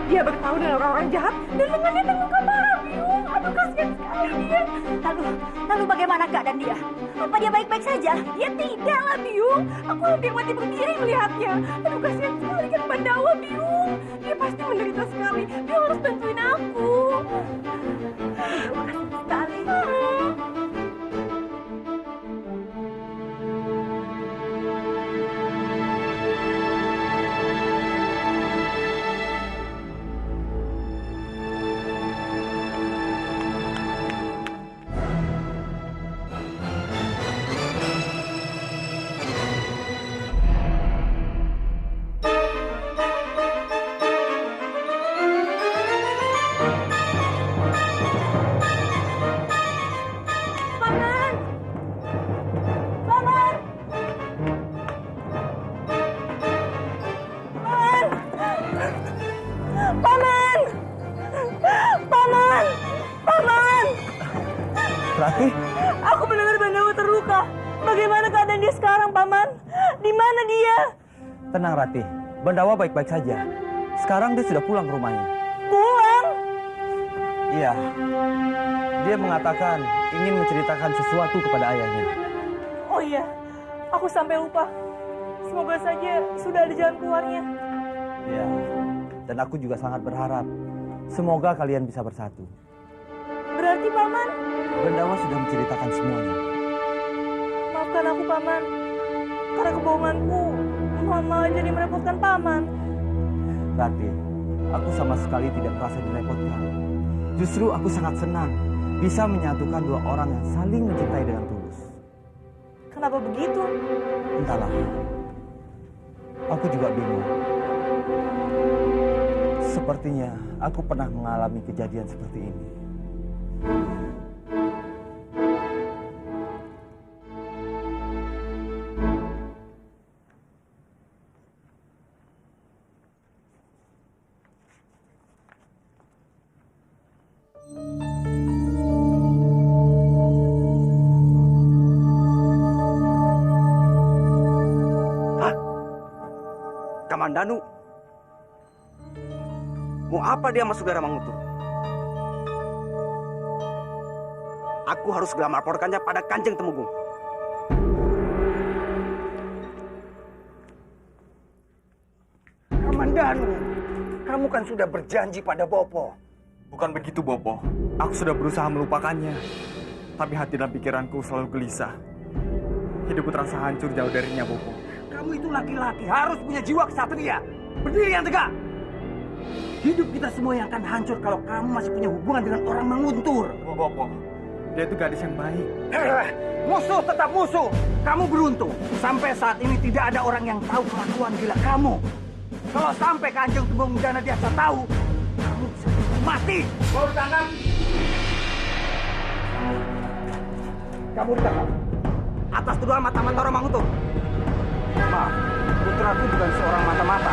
Dia bertahu dengan orang-orang jahat dan lengannya terluka parah, Biung. Aduh, kasihan sekali dia. Lalu bagaimana keadaan dia? Apa dia baik-baik saja? Ya tidaklah, Biung. Aku hampir mati berdiri melihatnya. Aduh, kasihan sekali kan Pandawa, Biung. Dia pasti menderita sekali. Biung harus bantuin aku. Aduh, kasihan sekali. Rati? Aku mendengar Pandawa terluka. Bagaimana keadaan dia sekarang, Paman? Di mana dia? Tenang, Rati. Pandawa baik-baik saja. Sekarang dia sudah pulang ke rumahnya. Pulang? Iya. Dia mengatakan ingin menceritakan sesuatu kepada ayahnya. Oh iya, aku sampai lupa. Semoga saja sudah ada jalan keluarnya. Iya. Dan aku juga sangat berharap semoga kalian bisa bersatu. Berarti, Paman? Pandawa sudah menceritakan semuanya. Maafkan aku, Paman. Karena kebohonganku, Mama jadi merepotkan Paman. Rati, aku sama sekali tidak merasa direpotkan. Justru aku sangat senang bisa menyatukan dua orang yang saling mencintai dengan tulus. Kenapa begitu? Entahlah. Aku juga bingung. Sepertinya aku pernah mengalami kejadian seperti ini. Kamandanu, mau apa dia masuk daerah Mangutur? Aku harus segera melaporkannya pada Kanjeng Temenggung. Kamandanu, kamu kan sudah berjanji pada Bopo. Bukan begitu, Bopo. Aku sudah berusaha melupakannya. Tapi hati dan pikiranku selalu gelisah. Hidupku terasa hancur jauh darinya, Bopo. Kamu itu laki-laki, harus punya jiwa kesatria. Berdiri yang tegak. Hidup kita semua yang akan hancur kalau kamu masih punya hubungan dengan orang Manguntur. Bopo, dia itu gadis yang baik. Musuh tetap musuh. Kamu beruntung. Sampai saat ini tidak ada orang yang tahu kelakuan gila kamu. Kalau sampai Kanjeng Temenggung Dana Diaksa tahu, kamu bisa mati. Mau ditangkap? Kamu ditangkap. Atas tuduhan mata-mata orang Mangutur. Maaf, putraku bukan seorang mata-mata.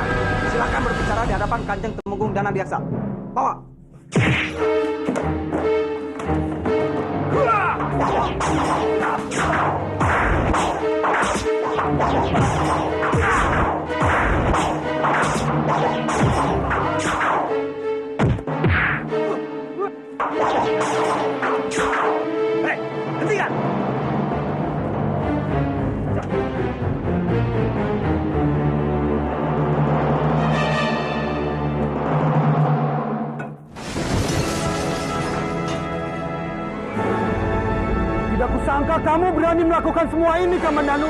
Silakan berbicara di hadapan Kanjeng Temenggung Dana Diaksa. Bawa. sangka kamu berani melakukan semua ini, Kamandanu.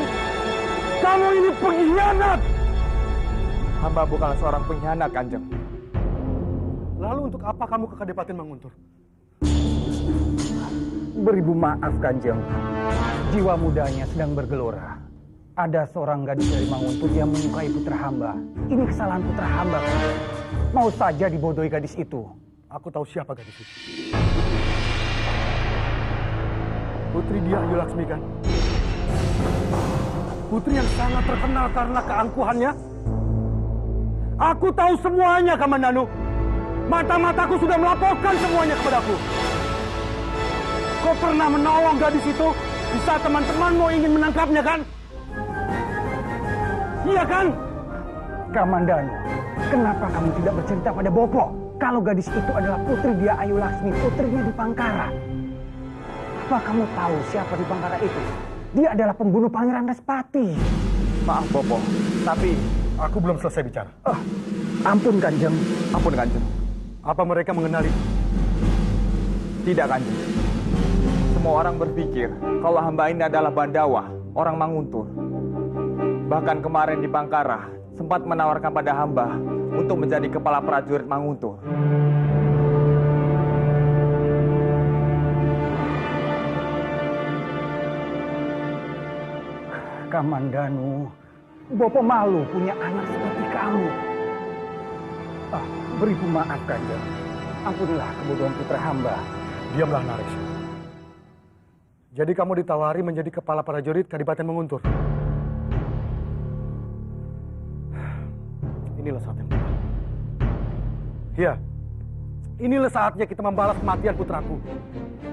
Kamu ini pengkhianat. Hamba bukanlah seorang pengkhianat, Kanjeng. Lalu untuk apa kamu ke Kadipaten Manguntur? Beribu maaf, Kanjeng. Jiwa mudanya sedang bergelora. Ada seorang gadis dari Manguntur yang menyukai putra hamba. Ini kesalahan putra hamba, Kanjeng. Mau saja dibodohi gadis itu. Aku tahu siapa gadis itu. Putri Dia Ayu Laksmi, kan? Putri yang sangat terkenal karena keangkuhannya. Aku tahu semuanya, Kamandanu. Mata-mataku sudah melaporkan semuanya kepadaku. Kau pernah menolong gadis itu di saat teman-temanmu ingin menangkapnya, kan? Iya kan? Kamandanu, kenapa kamu tidak bercerita pada Bopo kalau gadis itu adalah Putri Dia Ayu Laksmi, putrinya di Pangkara? Apa kamu tahu siapa di Pangkara itu? Dia adalah pembunuh Pangeran Respati. Maaf, Bopo. Tapi Aku belum selesai bicara. Ampun, Kanjeng. ampun, Kanjeng. Apa mereka mengenali? Tidak, Kanjeng. Semua orang berpikir kalau hamba ini adalah Bandawa, orang Manguntur. Bahkan kemarin di Pangkara sempat menawarkan pada hamba untuk menjadi kepala prajurit Manguntur. Kamandanu, Bopo malu punya anak seperti kamu. Beribu maaf, Kanjeng. Ampunilah kebodohan putra hamba. Diamlah, Naresh. Jadi kamu ditawari menjadi kepala prajurit Kadipaten Manguntur. Inilah saat yang tepat. Iya, inilah saatnya kita membalas kematian putraku.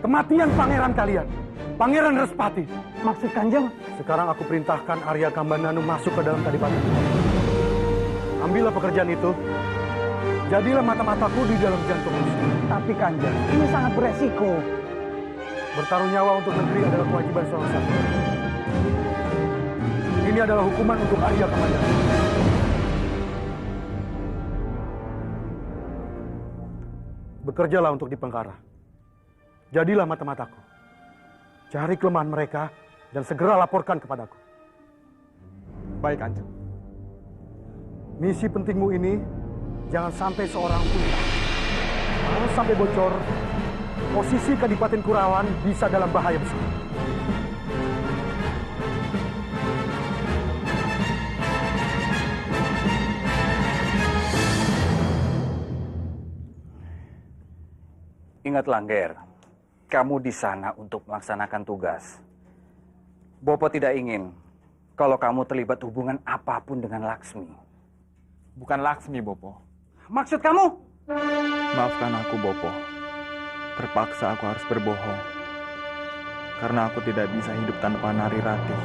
Kematian pangeran kalian, Pangeran Respati. Maksud Kanjeng? Sekarang aku perintahkan Arya Kambananu masuk ke dalam Kadipaten. Ambillah pekerjaan itu. Jadilah mata-mataku di dalam jantung musuh. Tapi Kanjeng, ini sangat beresiko. Bertaruh nyawa untuk negeri adalah kewajiban seorang satria. Ini adalah hukuman untuk Arya Kamandanu. Bekerjalah untuk di Pangkara. Jadilah mata-mataku. Cari kelemahan mereka dan segera laporkan kepadaku. Baik, Kanjeng. Misi pentingmu ini jangan sampai seorang pun tahu. Kalau sampai bocor, posisi Kadipaten Kurawan bisa dalam bahaya besar. Ingatlah, Nger. Kamu di sana untuk melaksanakan tugas. Bopo tidak ingin kalau kamu terlibat hubungan apapun dengan Laksmi. Bukan Laksmi, Bopo. Maksud kamu? Maafkan aku, Bopo. Terpaksa aku harus berbohong. Karena aku tidak bisa hidup tanpa Nari Ratih.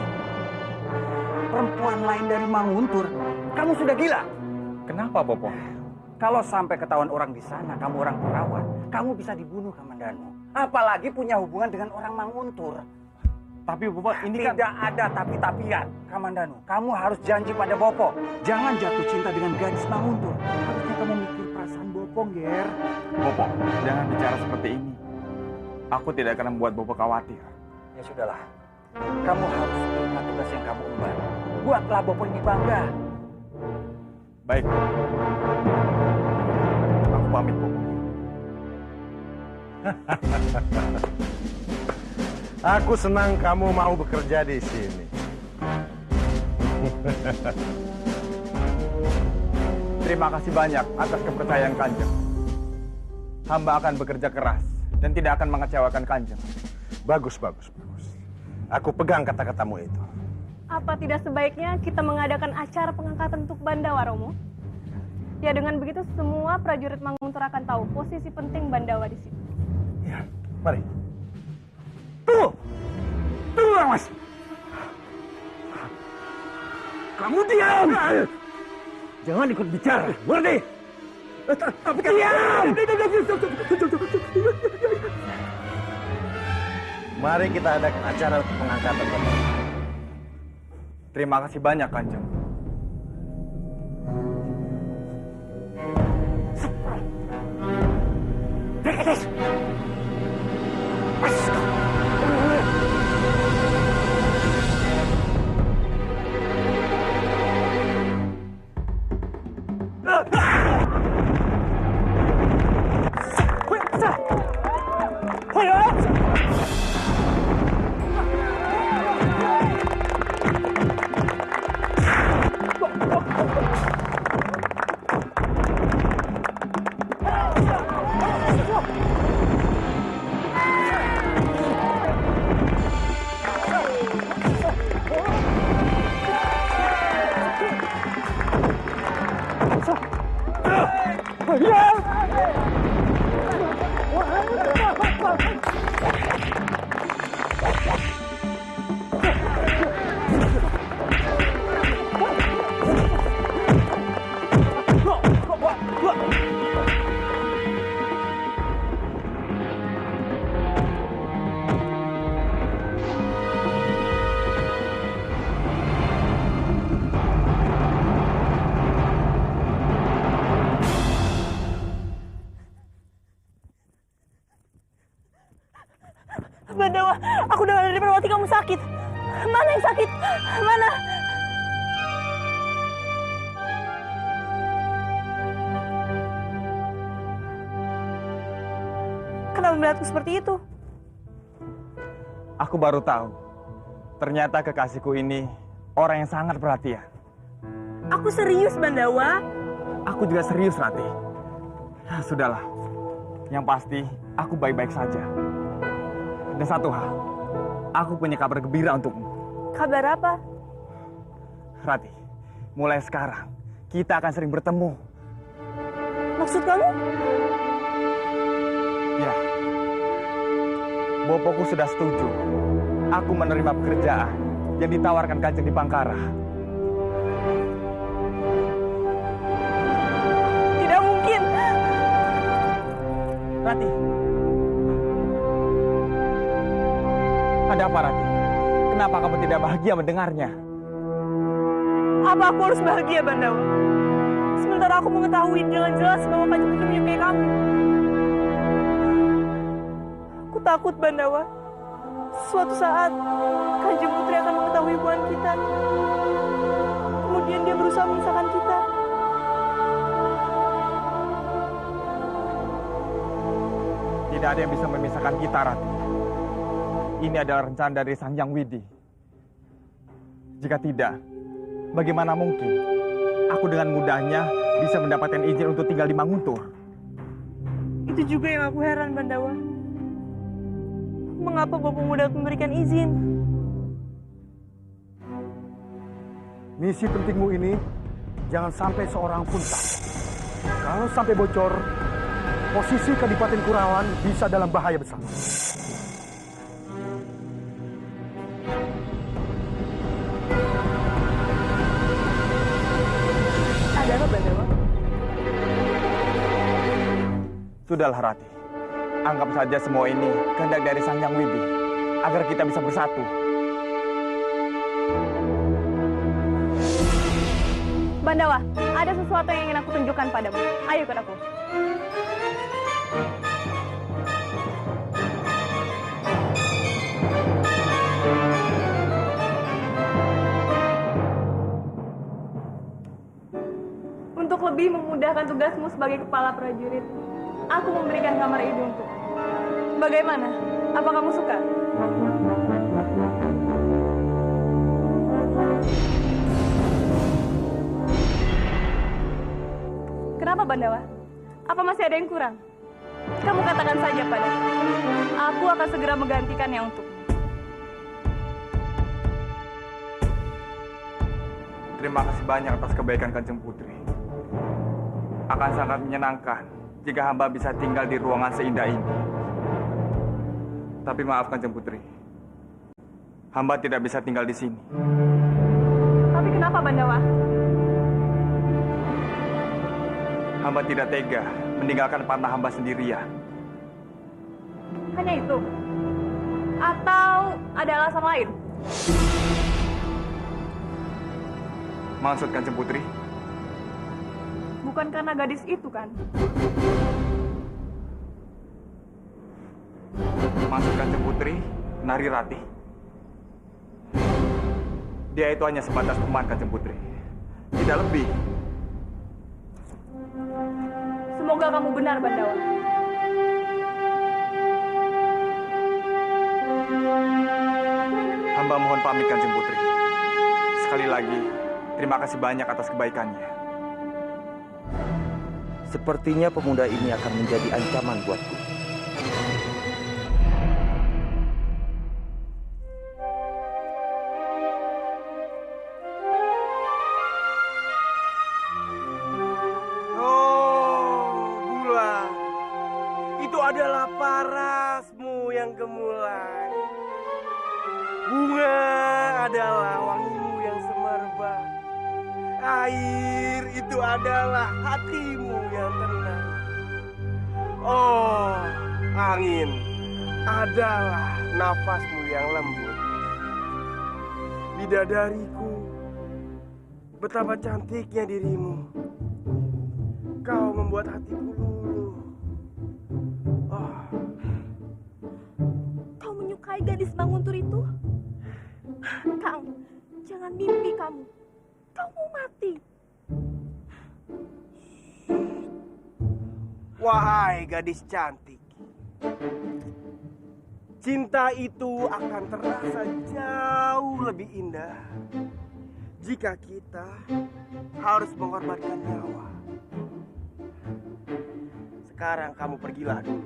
Perempuan lain dari Manguntur. Kamu sudah gila. Kenapa, Bopo? Kalau sampai ketahuan orang di sana, kamu orang Kurawan, kamu bisa dibunuh, Kamandanu. Apalagi punya hubungan dengan orang Manguntur. Tapi, Bopo, ini kan... Tidak ada tapi-tapian, Kamandanu. Kamu harus janji pada Bopo. Jangan jatuh cinta dengan gadis Manguntur. Harusnya kamu mikir perasaan Bopo, Nger. Bopo, jangan bicara seperti ini. Aku tidak akan membuat Bopo khawatir. Ya sudahlah. Kamu harus ingat tugas yang kamu emban. Buatlah Bopo ini bangga. Baik. Aku pamit, Bopo. Aku senang kamu mau bekerja di sini. Terima kasih banyak atas kepercayaan Kanjeng. Hamba akan bekerja keras dan tidak akan mengecewakan Kanjeng. Bagus. Aku pegang kata-katamu itu. Apa tidak sebaiknya kita mengadakan acara pengangkatan untuk Bandawa, Romo? Ya, dengan begitu semua prajurit Manguntur akan tahu posisi penting Bandawa di sini. Ya, mari. Tunggu, Mas. Kamu diam. Jangan ikut bicara, ngerti? Tapi kan diam. Mari kita adakan acara untuk pengangkatan Bandawa. Terima kasih banyak, Kanjeng. Bandawa, aku dengar dari Perwati kamu sakit. Mana yang sakit? Mana? Kenapa melihatku seperti itu? Aku baru tahu. Ternyata kekasihku ini orang yang sangat perhatian. Aku serius, Bandawa. Aku juga serius, Rati. Sudahlah. Yang pasti, aku baik-baik saja. Dan satu hal, aku punya kabar gembira untukmu. Kabar apa? Rati, mulai sekarang, kita akan sering bertemu. Maksud kamu? Ya, bopoku sudah setuju. Aku menerima pekerjaan yang ditawarkan Kanjeng di Pangkara. Tidak mungkin. Rati. Ada apa, Rati? Kenapa kamu tidak bahagia mendengarnya? Apa aku harus bahagia, Bandawa? Sementara aku mengetahui dengan jelas bahwa Kanjeng Putri menyukai kamu. Aku takut, Bandawa. Suatu saat, Kanjeng Putri akan mengetahui hubungan kita. Kemudian dia berusaha memisahkan kita. Tidak ada yang bisa memisahkan kita, Rati. Ini adalah rencana dari Sang Hyang Widi. Jika tidak, bagaimana mungkin aku dengan mudahnya bisa mendapatkan izin untuk tinggal di Manguntur? Itu juga yang aku heran, Bandawa. Mengapa Bapak Muda memberikan izin? Misi pentingmu ini jangan sampai seorang pun tahu. Kalau sampai bocor, posisi Kadipaten Kurawan bisa dalam bahaya besar. Ada apa, Bandawa? Sudahlah, Rati. Anggap saja semua ini kehendak dari Sang Hyang Widi agar kita bisa bersatu. Bandawa, ada sesuatu yang ingin aku tunjukkan padamu. Ayo ikut aku. Untuk lebih memudahkan tugasmu sebagai kepala prajurit, aku memberikan kamar ini untukmu. Bagaimana? Apa kamu suka? Kenapa, Bandawa? Apa masih ada yang kurang? Kamu katakan saja padaku. Aku akan segera menggantikannya untukmu. Terima kasih banyak atas kebaikan Kanjeng Putri. Akan sangat menyenangkan jika hamba bisa tinggal di ruangan seindah ini. Tapi maaf Kanjeng Putri, hamba tidak bisa tinggal di sini. Tapi kenapa, Bandawa? Hamba tidak tega meninggalkan panah hamba sendirian. Hanya itu? Atau ada alasan lain? Maksud Kanjeng Putri? Bukan karena gadis itu, kan? Maksud Kanjeng Putri, Nari Rati? Dia itu hanya sebatas teman Kanjeng Putri, tidak lebih. Semoga kamu benar, Bandawa. Hamba mohon pamit Kanjeng Putri. Sekali lagi, terima kasih banyak atas kebaikannya. Sepertinya pemuda ini akan menjadi ancaman buatku. Bulan, itu adalah parasmu yang gemulai. Bunga adalah wangimu yang semerbak. Air itu adalah hatimu yang tenang. Oh, angin adalah nafasmu yang lembut. Bidadariku, betapa cantiknya dirimu. Kau membuat hatiku luluh. Oh. Kau menyukai gadis Manguntur itu? Kang, jangan mimpi kamu. Kau mau mati. Wahai gadis cantik, cinta itu akan terasa jauh lebih indah jika kita harus mengorbankan nyawa. Sekarang kamu pergilah dulu.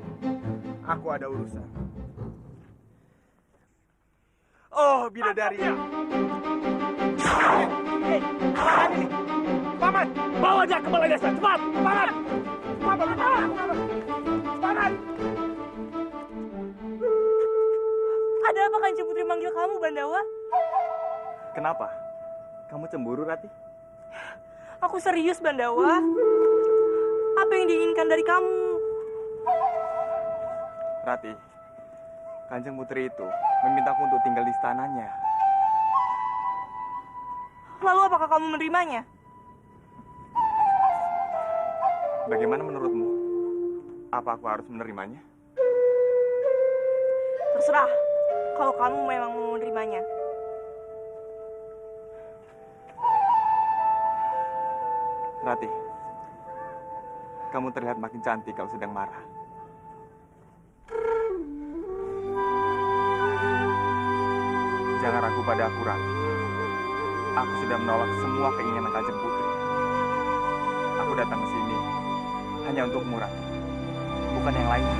Aku ada urusan. Oh, bidadari. Hei, apaan ini? Paman, bawa dia ke balai desa, cepat! Paman! Paman! Ada apa Kanjeng Putri manggil kamu, Bandawa? Kenapa? Kamu cemburu, Rati? Aku serius, Bandawa. Apa yang diinginkan dari kamu? Rati, Kanjeng Putri itu memintaku untuk tinggal di istananya. Lalu apakah kamu menerimanya? Bagaimana menurutmu? Apa aku harus menerimanya? Terserah, kalau kamu memang mau menerimanya. Rati, kamu terlihat makin cantik kalau sedang marah. Jangan ragu pada aku, Rati. Aku sudah menolak semua keinginan Kanjeng Putri. Aku datang ke sini hanya untukmu, Rati. Bukan yang lainnya.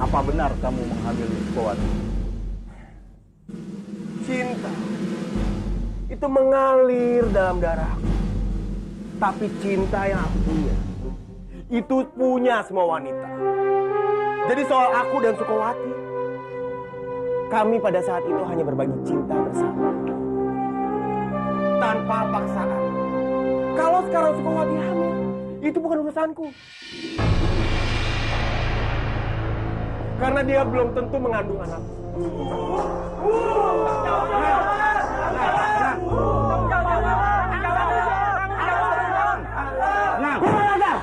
Apa benar kamu menghamili Sukowati? Cinta itu mengalir dalam darahku. Tapi cinta yang aku punya, itu punya semua wanita. Jadi soal aku dan Sukowati, kami pada saat itu hanya berbagi cinta bersama. Tanpa paksaan. Kalau sekarang Sukowati hamil, itu bukan urusanku. Karena dia belum tentu mengandung anak.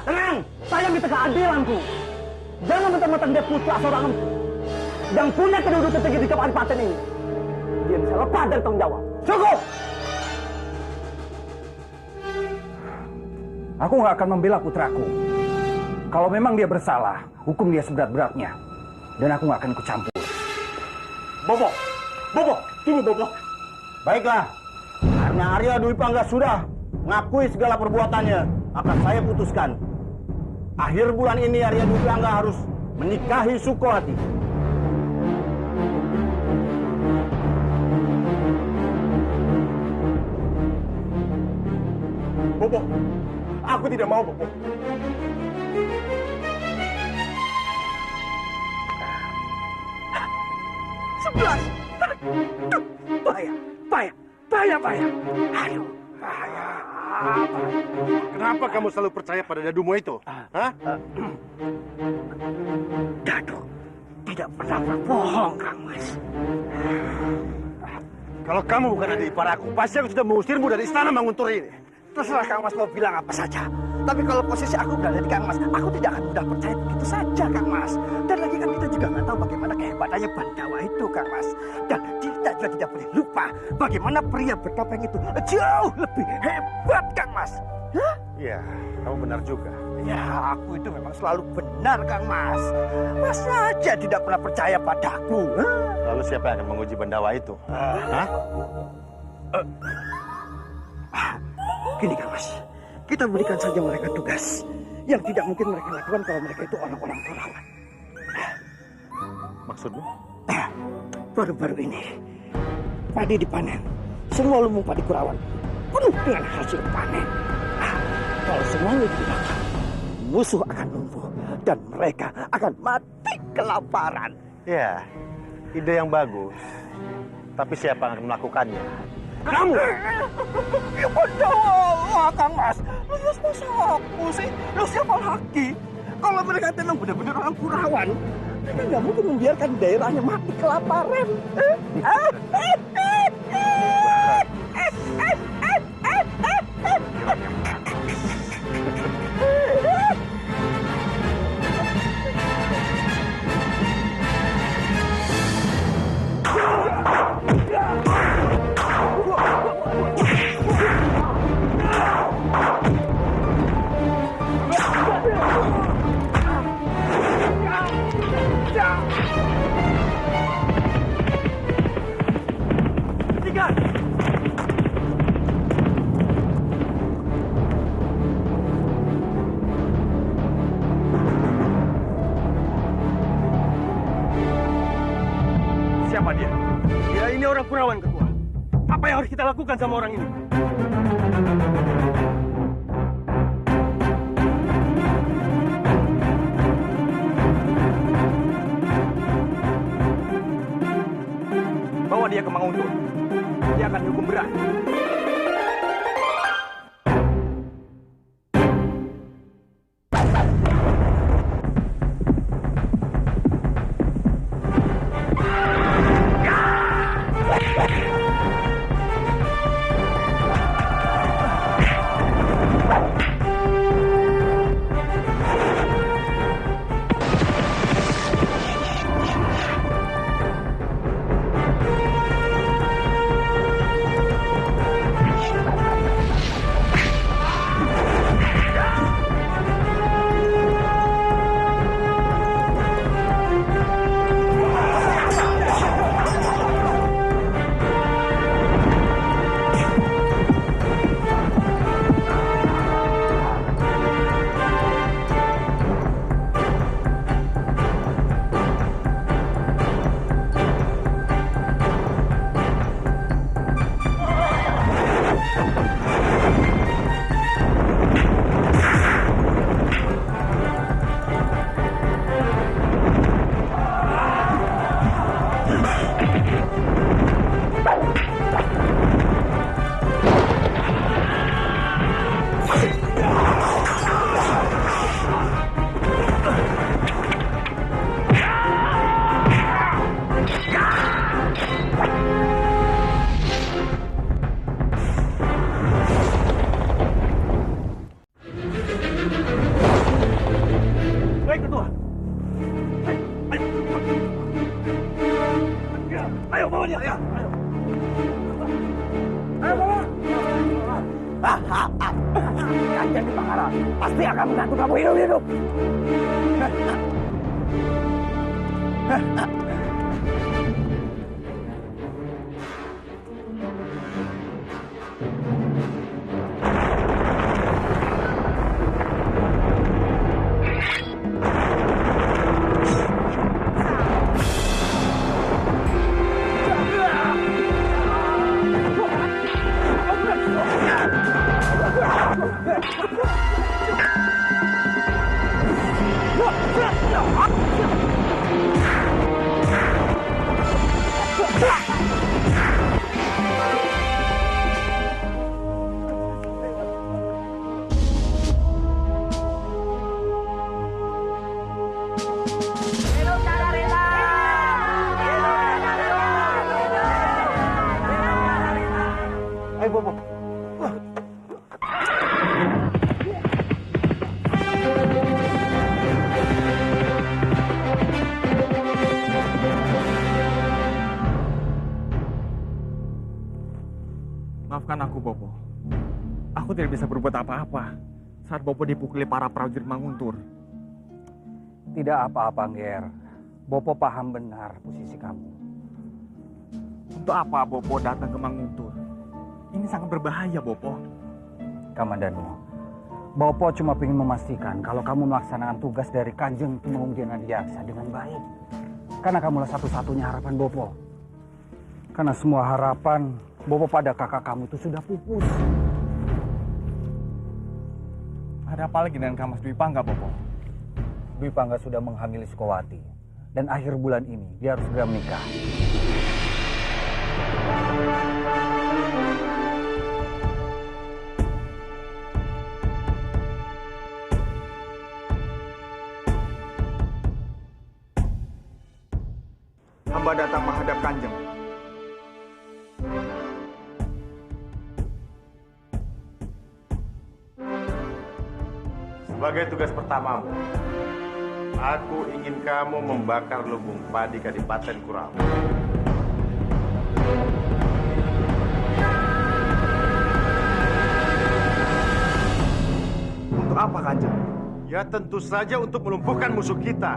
Tenang, saya minta keadilanku. Jangan mentang-mentang dia putra seorang empu yang punya kedudukan tinggi di kabupaten ini. Dia bisa lepas dari tanggung jawab. Cukup! Aku nggak akan membela putraku. Kalau memang dia bersalah, hukum dia seberat-beratnya. Dan aku nggak akan ikut campur. Bobo, tunggu Bobo. Baiklah, karena Arya Dwi Pangga sudah mengakui segala perbuatannya, akan saya putuskan. Akhir bulan ini Arya Dwi Pangga harus menikahi Sukowati. Bobo, aku tidak mau, Bobo. Bahaya. Aduh, bahaya. Kenapa kamu selalu percaya pada dadumu itu? Hah? Dadu, tidak pernah berbohong, Kang Mas. Kalau kamu bukan adik ipar aku, pasti aku sudah mengusirmu dari istana Manguntur ini. Terserah Kang Mas mau bilang apa saja. Tapi kalau posisi aku berada di Kang Mas, aku tidak akan mudah percaya begitu saja, Kang Mas. Dan lagi kan kita juga nggak tahu bagaimana kehebatannya Bandawa itu, Kang Mas. Dan kita juga tidak boleh lupa bagaimana pria bertopeng itu jauh lebih hebat, Kang Mas. Hah? Iya, kamu benar juga. Ya, aku itu memang selalu benar, Kang Mas. Mas saja tidak pernah percaya padaku. Hah? Lalu siapa yang akan menguji Bandawa itu? Hah? Gini, Kang Mas. Kita berikan saja mereka tugas yang tidak mungkin mereka lakukan kalau mereka itu orang-orang Kurawan. Maksudmu? Baru-baru ini, padi dipanen. Semua lumbung padi Kurawan penuh dengan hasil panen. Kalau semuanya digunakan, musuh akan lumpuh dan mereka akan mati kelaparan. Ya, ide yang bagus. Tapi siapa yang akan melakukannya? Kamu! Ya Bandawa, Kang Mas. Lu masa aku sih? Lu siapa lagi? Kalau mereka memang benar-benar orang Kurawan, mereka nggak mungkin membiarkan daerahnya mati kelaparan. Siapa dia? Dia ini orang Kurawan, Ketua. Apa yang harus kita lakukan sama orang ini? Bawa dia ke Manguntur. Dia akan dihukum berat. Kanjeng Dipanggara pasti akan menantu kamu hidup-hidup. Maafkan aku, Bopo. Aku tidak bisa berbuat apa-apa saat Bopo dipukuli para prajurit Manguntur. Tidak apa-apa, Nger. Bopo paham benar posisi kamu. Untuk apa Bopo datang ke Manguntur? Ini sangat berbahaya, Bopo. Kamandanu, Bopo cuma ingin memastikan kalau kamu melaksanakan tugas dari Kanjeng Tumenggung Dinadiaksa dengan baik. Karena kamulah satu-satunya harapan Bopo. Karena semua harapan Bopo pada kakak kamu itu sudah pupus. Ada apa lagi dengan Kamas Dwi Pangga, Bopo? Dwi Pangga sudah menghamili Sukowati. Dan akhir bulan ini dia harus segera menikah. Hamba datang menghadap Kanjeng. Sebagai tugas pertamamu, aku ingin kamu membakar lubung padi Kadipaten Kurawan. Untuk apa, Kanjeng? Ya tentu saja untuk melumpuhkan musuh kita.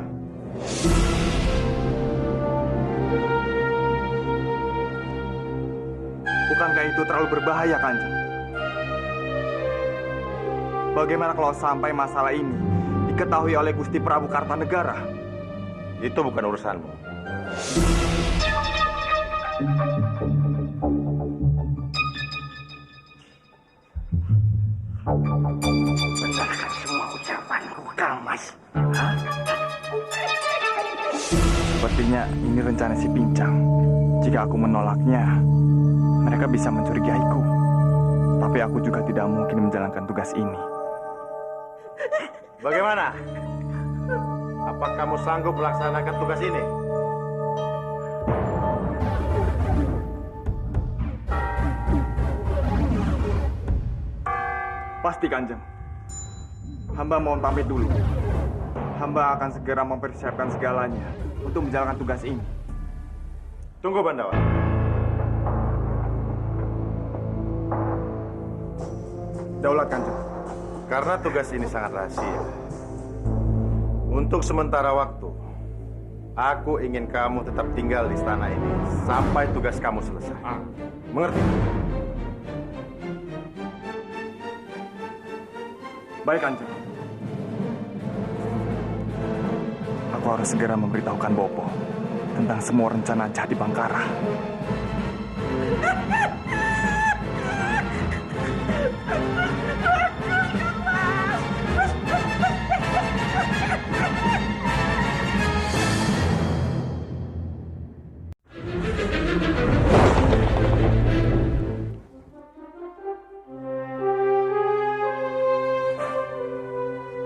Bukankah itu terlalu berbahaya, Kanjeng? Bagaimana kalau sampai masalah ini diketahui oleh Gusti Prabu Kartanegara? Itu bukan urusanmu. Benarkah semua ucapanku, Kamas? Sepertinya ini rencana si Pincang. Jika aku menolaknya, mereka bisa mencurigaiku. Tapi aku juga tidak mungkin menjalankan tugas ini. Bagaimana? Apa kamu sanggup melaksanakan tugas ini? Pasti, Kanjeng. Hamba mohon pamit dulu. Hamba akan segera mempersiapkan segalanya untuk menjalankan tugas ini. Tunggu, Bandawa. Daulat, Kanjeng. Karena tugas ini sangat rahasia. Untuk sementara waktu, aku ingin kamu tetap tinggal di istana ini sampai tugas kamu selesai. Mengerti? Baik, Kanjeng. Aku harus segera memberitahukan Bopo tentang semua rencana jahat di Bangkara.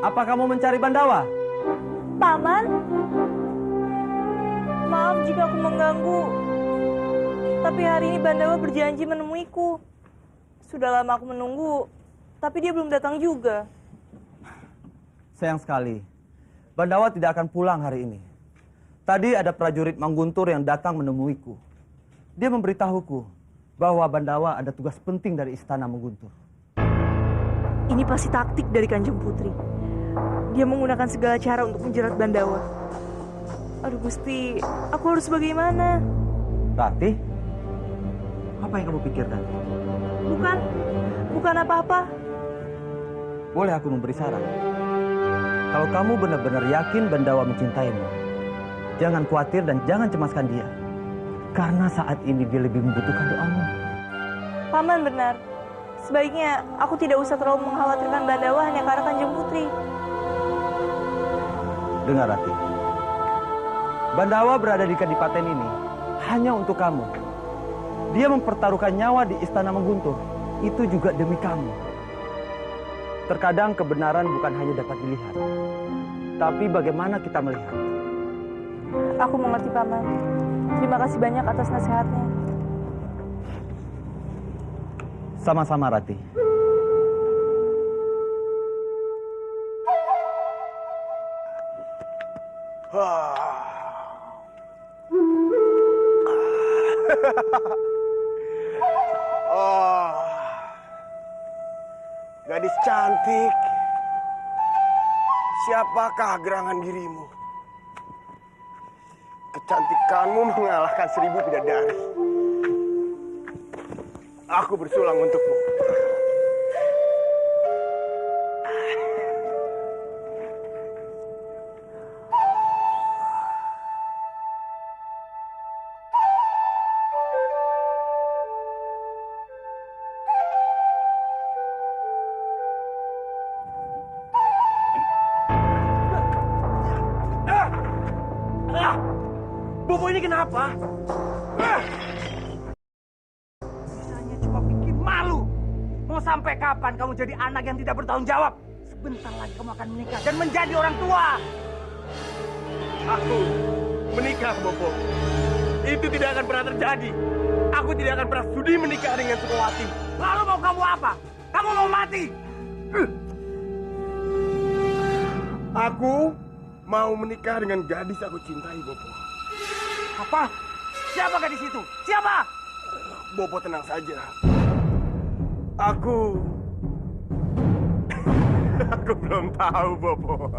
Apa kamu mencari Bandawa? Paman, maaf jika aku mengganggu. Tapi hari ini Bandawa berjanji menemuiku. Sudah lama aku menunggu, tapi dia belum datang juga. Sayang sekali, Bandawa tidak akan pulang hari ini. Tadi ada prajurit Mangguntur yang datang menemuiku. Dia memberitahuku bahwa Bandawa ada tugas penting dari istana Mangguntur. Ini pasti taktik dari Kanjeng Putri. Dia menggunakan segala cara untuk menjerat Bandawa. Aduh Gusti, aku harus bagaimana? Ratih, apa yang kamu pikirkan? Bukan apa-apa. Boleh aku memberi saran? Kalau kamu benar-benar yakin Bandawa mencintaimu, jangan khawatir dan jangan cemaskan dia. Karena saat ini dia lebih membutuhkan doamu. Paman benar. Sebaiknya aku tidak usah terlalu mengkhawatirkan Bandawa hanya karena Kanjeng Putri. Dengar, Ratih. Bandawa berada di Kadipaten ini hanya untuk kamu. Dia mempertaruhkan nyawa di istana Mangguntur. Itu juga demi kamu. Terkadang kebenaran bukan hanya dapat dilihat, tapi bagaimana kita melihat. Aku mengerti, Paman. Terima kasih banyak atas nasihatnya. Sama-sama, Ratih. Oh. Gadis cantik, siapakah gerangan dirimu? Kecantikanmu mengalahkan 1000 bidadari. Aku bersulang untukmu. Bobo ini kenapa? Bisanya cuma bikin malu. Mau sampai kapan kamu jadi anak yang tidak bertanggung jawab? Sebentar lagi kamu akan menikah dan menjadi orang tua. Aku menikah, Bobo. Itu tidak akan pernah terjadi. Aku tidak akan pernah sudi menikah dengan Sukawati. Lalu mau kamu apa? Kamu mau mati? Aku mau menikah dengan gadis aku cintai, Bobo. Apa? Siapa gadis itu? Siapa? Bobo tenang saja. Aku belum tahu, Bobo.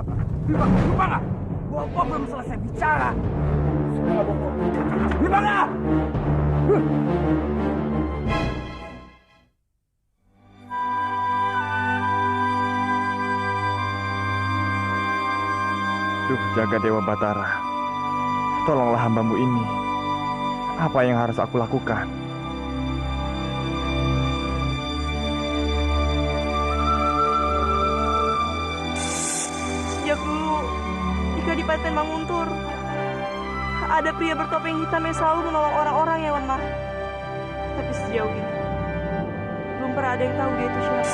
Bibangga, Bobo belum selesai bicara. Sudah, Bobo. Bibangga! Duh, jaga Dewa Batara. Tolonglah hambamu ini. Apa yang harus aku lakukan? Sejak dulu di Kadipaten Manguntur ada pria bertopeng hitam yang selalu menolong orang-orang yang lemah. Tapi sejauh ini belum pernah ada yang tahu dia itu siapa.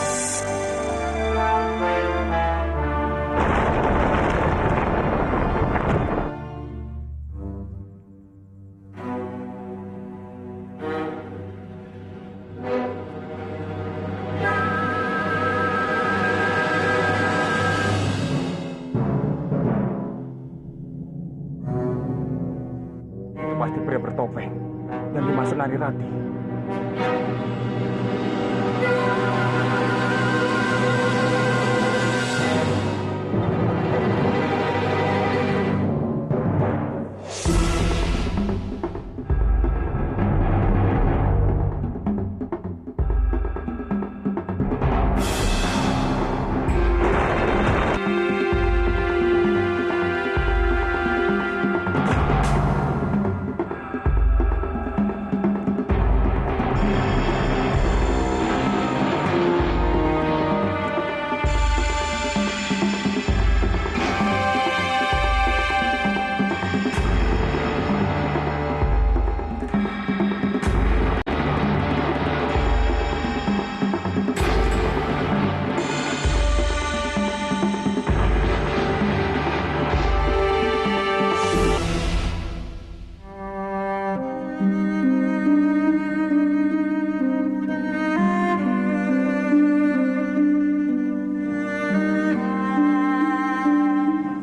Pasti pria bertopeng dan dimaksud Narirati.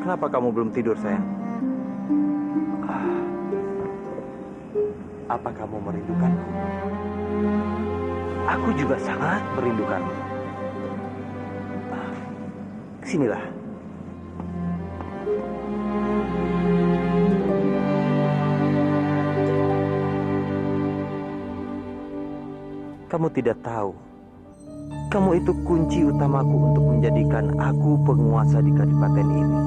Kenapa kamu belum tidur, sayang? Apa kamu merindukanku? Aku juga sangat merindukanmu. Sinilah. Kamu tidak tahu, kamu itu kunci utamaku untuk menjadikan aku penguasa di kadipaten ini.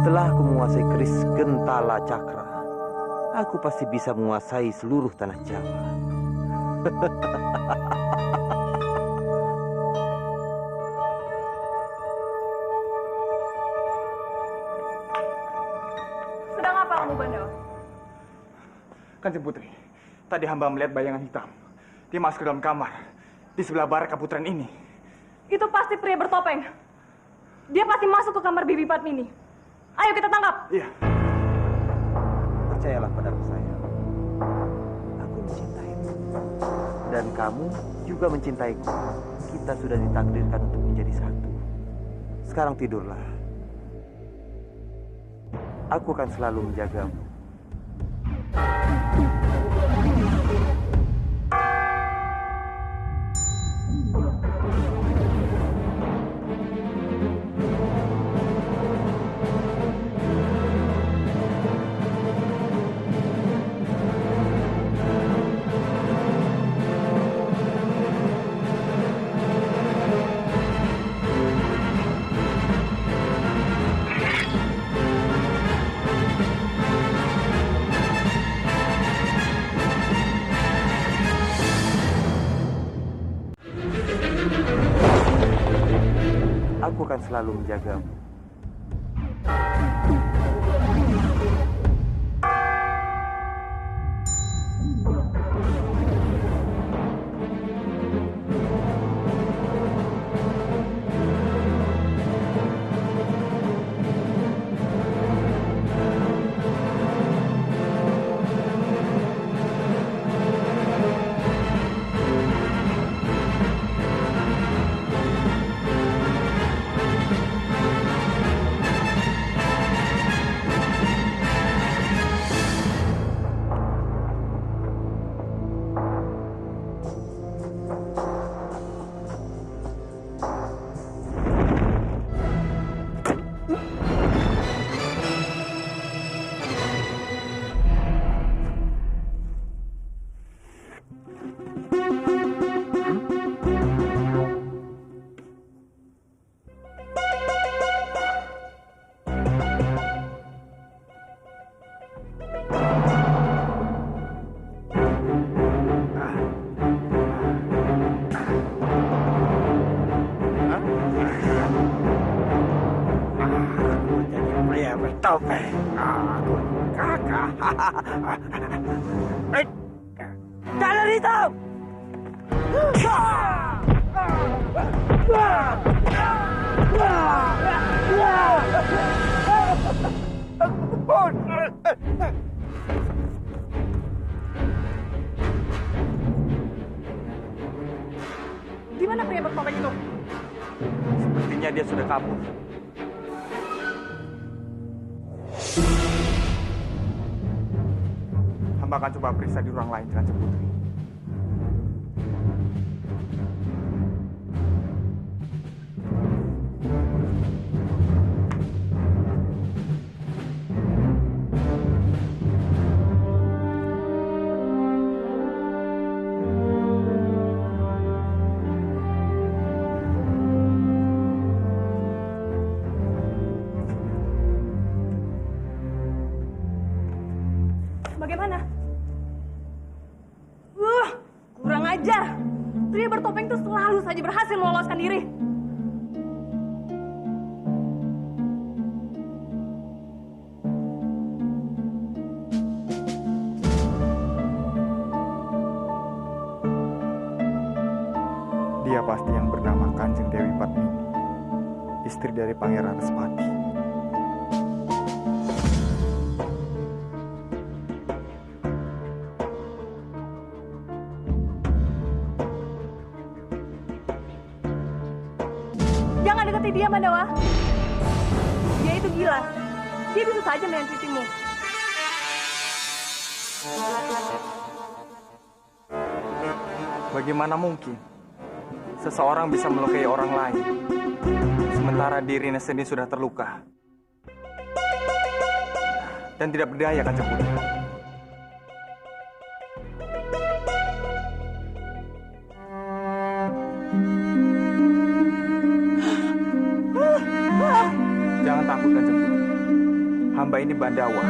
Setelah aku menguasai keris Gentala Cakra, aku pasti bisa menguasai seluruh tanah Jawa. Sedang apa kamu, Bandawa? Kanjeng Putri, tadi hamba melihat bayangan hitam. Dia masuk ke dalam kamar, di sebelah barat kaputren ini. Itu pasti pria bertopeng. Dia pasti masuk ke kamar Bibi Padmini. Ayo kita tangkap. Iya. Percayalah padaku, sayang. Aku mencintaimu. Dan kamu juga mencintaiku. Kita sudah ditakdirkan untuk menjadi satu. Sekarang tidurlah. Aku akan selalu menjagamu. selalu menjagamu. Jalan hitam! Di mana pria bertopeng itu? Sepertinya dia sudah kabur. Hamba akan coba periksa di ruang lain, Kanjeng Putri. Bagaimana? Kurang ajar. Pria bertopeng itu selalu saja berhasil meloloskan diri. Dia pasti yang bernama Kanjeng Dewi Padmini, istri dari Pangeran Respati. Jangan dekati dia, Mandawa. Dia itu gila. Dia bisa saja menyakitimu. Bagaimana mungkin seseorang bisa melukai orang lain, sementara dirinya sendiri sudah terluka dan tidak berdaya, Kanjeng Putri? Jangan takut, Kanjeng Putri. Hamba ini Bandawa.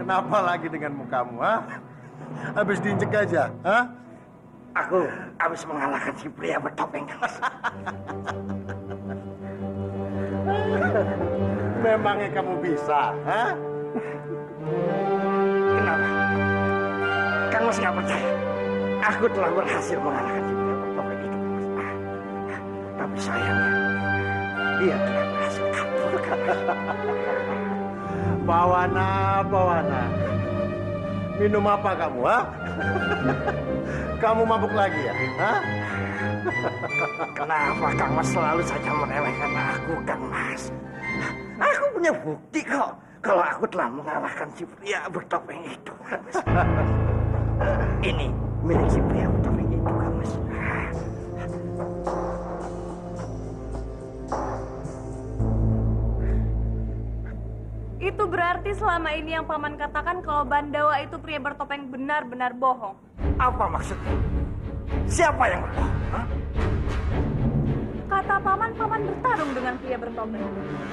Kenapa lagi dengan mukamu, ha? Habis diinjek aja, ha? Aku habis mengalahkan si pria bertopeng. Memangnya kamu bisa, ha? Kenapa? Kamu masih nggak percaya? Aku telah berhasil mengalahkan si pria bertopeng itu. Tapi sayangnya, dia telah berhasil kabur. Bawana. Minum apa kamu, ha? Kamu mabuk lagi ya, ha? Kenapa Kang Mas selalu saja meremehkan aku, Kang Mas? Aku punya bukti kok kalau aku telah mengalahkan si pria bertopeng itu, Kang Mas. Ini milik si pria bertopeng itu, Kang Mas. Itu berarti selama ini yang Paman katakan kalau Bandawa itu pria bertopeng benar-benar bohong. Apa maksudnya? Siapa yang berbohong? Hah? Kata Paman bertarung dengan pria bertopeng.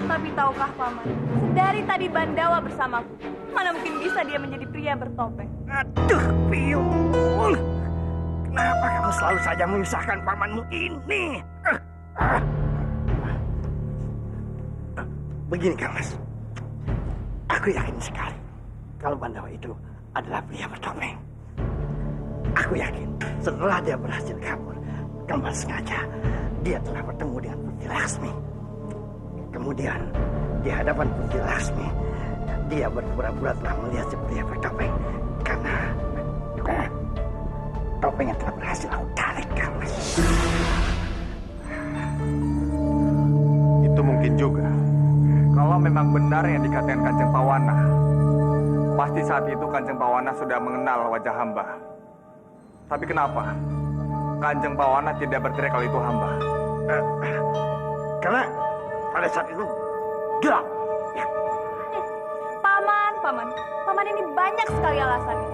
Tapi tahukah Paman, dari tadi Bandawa bersamaku. Mana mungkin bisa dia menjadi pria bertopeng? Aduh, Piul. Kenapa kamu selalu saja menyusahkan pamanmu ini? Begini, Kang Mas. Aku yakin sekali kalau Bandawa itu adalah pria bertopeng. Aku yakin setelah dia berhasil kabur, Kang Mas sengaja dia telah bertemu dengan Putri Laksmi. Kemudian di hadapan Putri Laksmi, dia berpura-pura telah melihat si pria bertopeng karena topeng yang telah berhasil aku tarik, Kang Mas. Itu mungkin juga. Kalau memang benar yang dikatakan Kanjeng Pawana, pasti saat itu Kanjeng Pawana sudah mengenal wajah hamba. Tapi kenapa Kanjeng Pawana tidak berteriak kalau itu hamba? Karena pada saat itu gelap. Ya. Paman ini banyak sekali alasannya.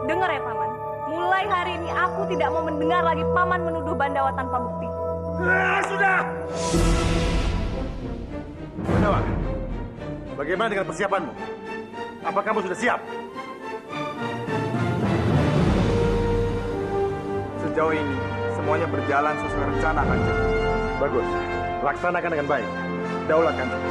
Dengar ya Paman, mulai hari ini aku tidak mau mendengar lagi Paman menuduh Bandawa tanpa bukti. Sudah. Bandawa, bagaimana dengan persiapanmu? Apa kamu sudah siap? Sejauh ini semuanya berjalan sesuai rencana, Kanjeng. Bagus, laksanakan dengan baik. Daulat, Kanjeng.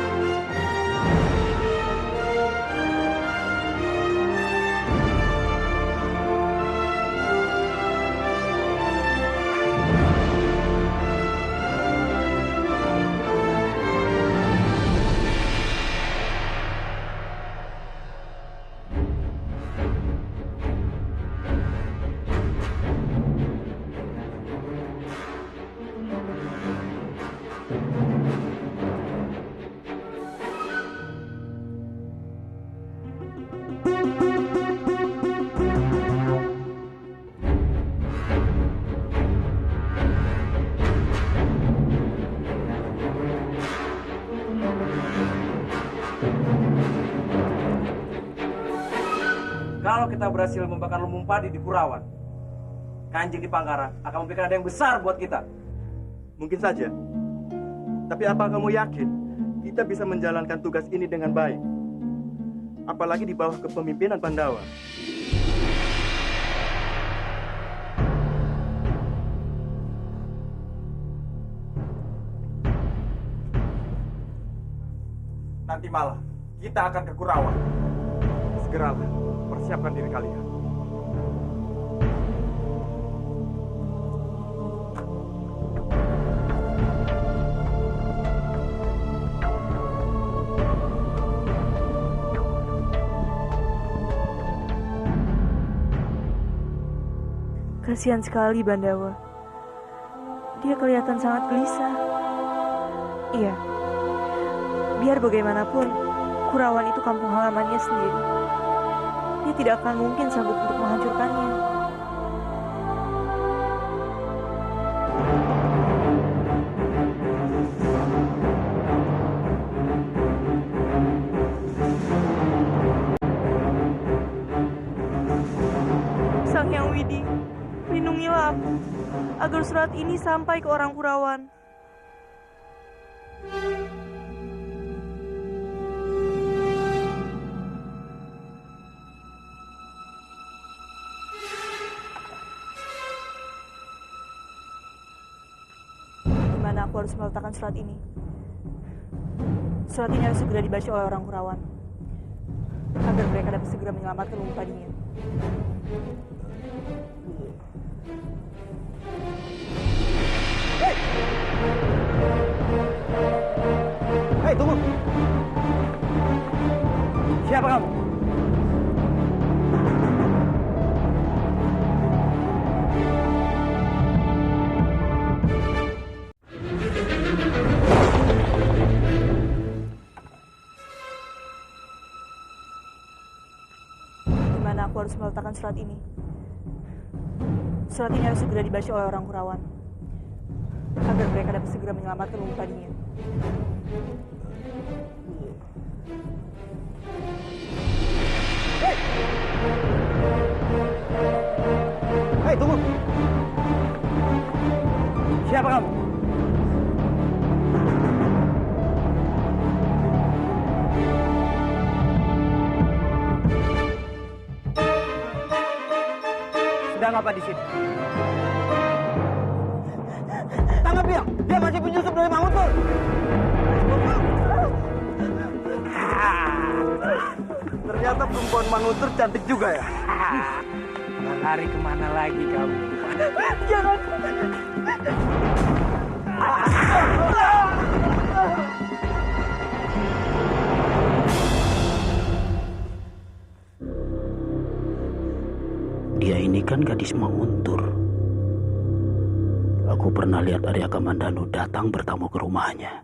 Kalau kita berhasil membakar lumbung padi di Kurawan, Kanjeng di Pangkara akan memberikan hadiah yang besar buat kita. Mungkin saja. Tapi apa kamu yakin kita bisa menjalankan tugas ini dengan baik? Apalagi di bawah kepemimpinan Pandawa. Nanti malam kita akan ke Kurawan. Segeralah persiapkan diri kalian. Kasihan sekali Bandawa. Dia kelihatan sangat gelisah. Iya, biar bagaimanapun, Kurawan itu kampung halamannya sendiri. Dia tidak akan mungkin sanggup untuk menghancurkannya. Sang Hyang Widi, lindungilah aku agar surat ini sampai ke orang Kurawan. aku harus meletakkan surat ini? Surat ini harus segera dibaca oleh orang Kurawan agar mereka dapat segera menyelamatkan Lumbung Padingin. Hei, tunggu! Siapa kamu? Gimana aku harus meletakkan surat ini? Surat ini harus segera dibaca oleh orang Kurawan agar mereka dapat segera menyelamatkan Lumbung Padingin. Hei, tunggu! Siapa kamu? Sedang apa di sini? Tangkap dia! Dia masih penyusup dari Manguntur! Ternyata perempuan Manguntur cantik juga ya. Lari kemana lagi kamu? Jangan! Dia ini kan gadis Manguntur. Aku pernah lihat Arya Kamandanu datang bertamu ke rumahnya.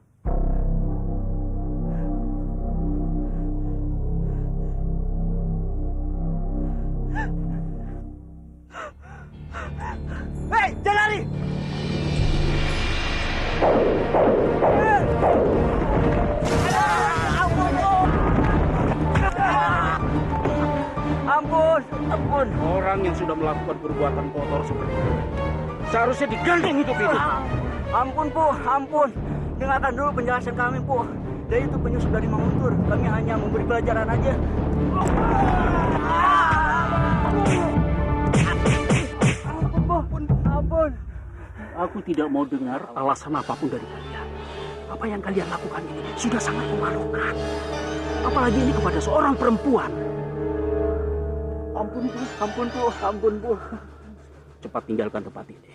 Hei, jangan lari! Ampun, ampun. Orang yang sudah melakukan perbuatan kotor seperti itu seharusnya digantung hidup-hidup. Ampun, Bu, ampun. Dengarkan dulu penjelasan kami, Bu. Dia itu penyusup dari Manguntur. Kami hanya memberi pelajaran aja. Ampun. Aku tidak mau dengar alasan apapun dari kalian. Apa yang kalian lakukan ini sudah sangat memalukan. Apalagi ini kepada seorang perempuan. Ampun, Bu. Ampun, Bu. Ampun, Bu. Cepat tinggalkan tempat ini.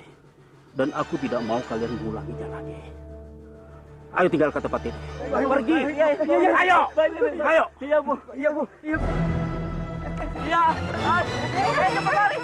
Dan aku tidak mau kalian mengulanginya lagi. Ayo tinggalkan tempat ini. Pergi. Ayo. Ayo. Iya, Bu. Iya, Bu. Iya. Ya! Cepat lari!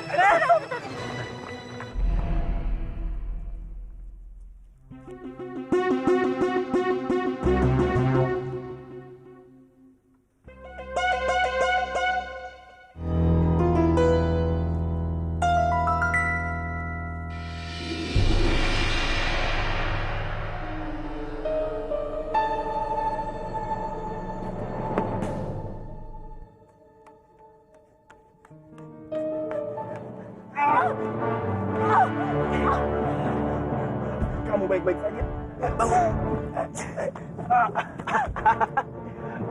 Kamu baik-baik saja? Bangun.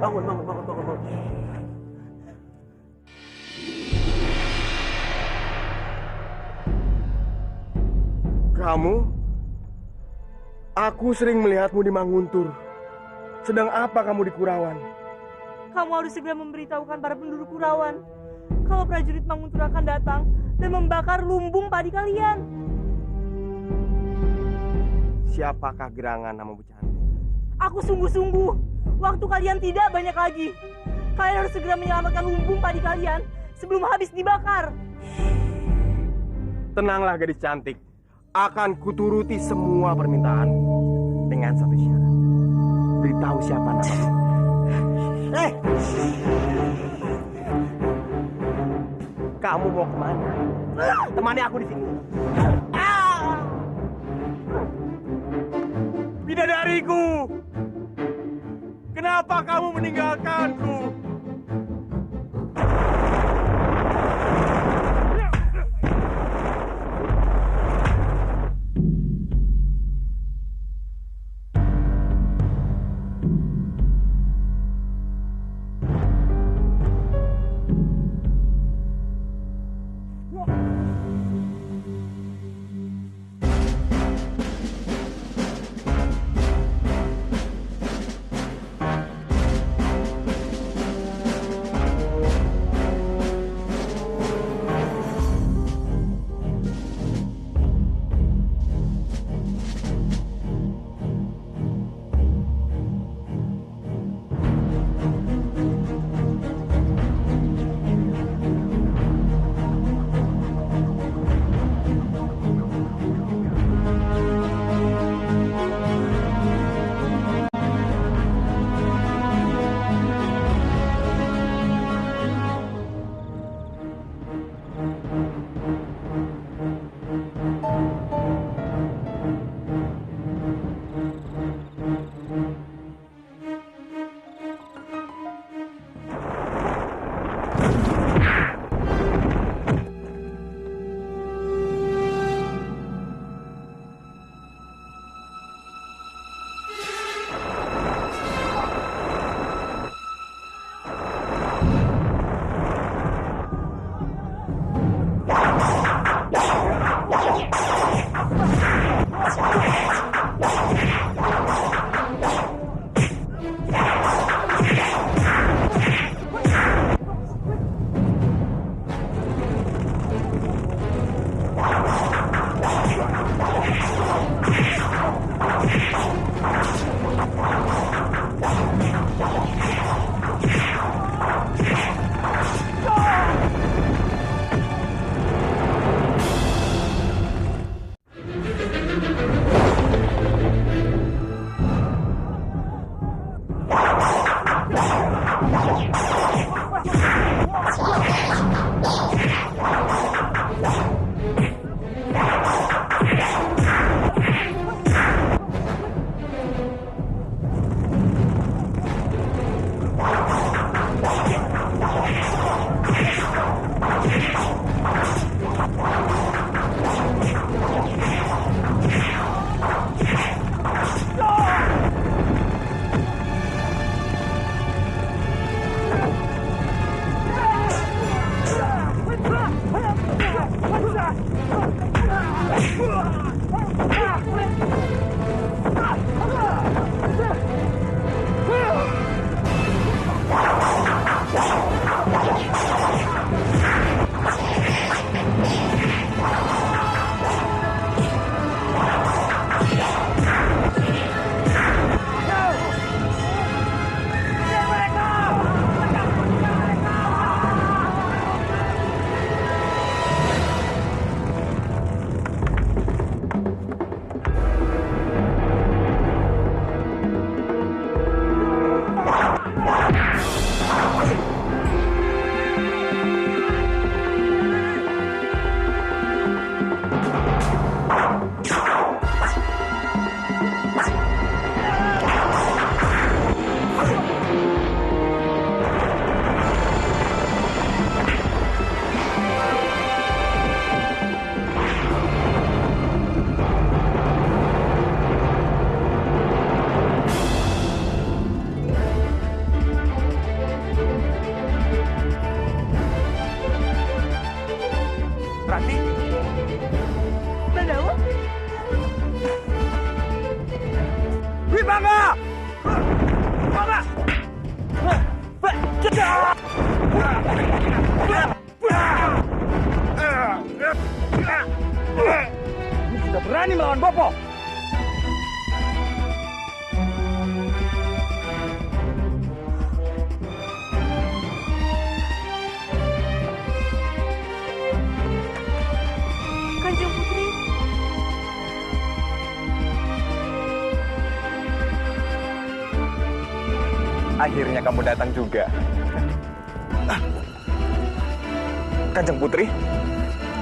Bangun. Kamu? Aku sering melihatmu di Manguntur. Sedang apa kamu di Kurawan? Kamu harus segera memberitahukan para penduduk Kurawan kalau prajurit Manguntur akan datang dan membakar lumbung padi kalian. Siapakah gerangan nama Bu Cantik? Aku sungguh-sungguh. Waktu kalian tidak banyak lagi. Kalian harus segera menyelamatkan lumbung padi kalian sebelum habis dibakar. Tenanglah gadis cantik. Akan kuturuti semua permintaan dengan satu syarat. Beritahu siapa namamu. Kamu mau kemana? Temani aku di sini. Bidadariku, kenapa kamu meninggalkanku? harapan Bopo. Kanjeng Putri. Akhirnya kamu datang juga. Kanjeng Putri,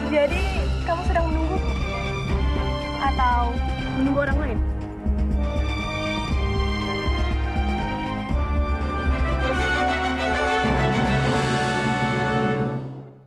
Jadi, kamu sedang menunggu? Atau menunggu orang lain?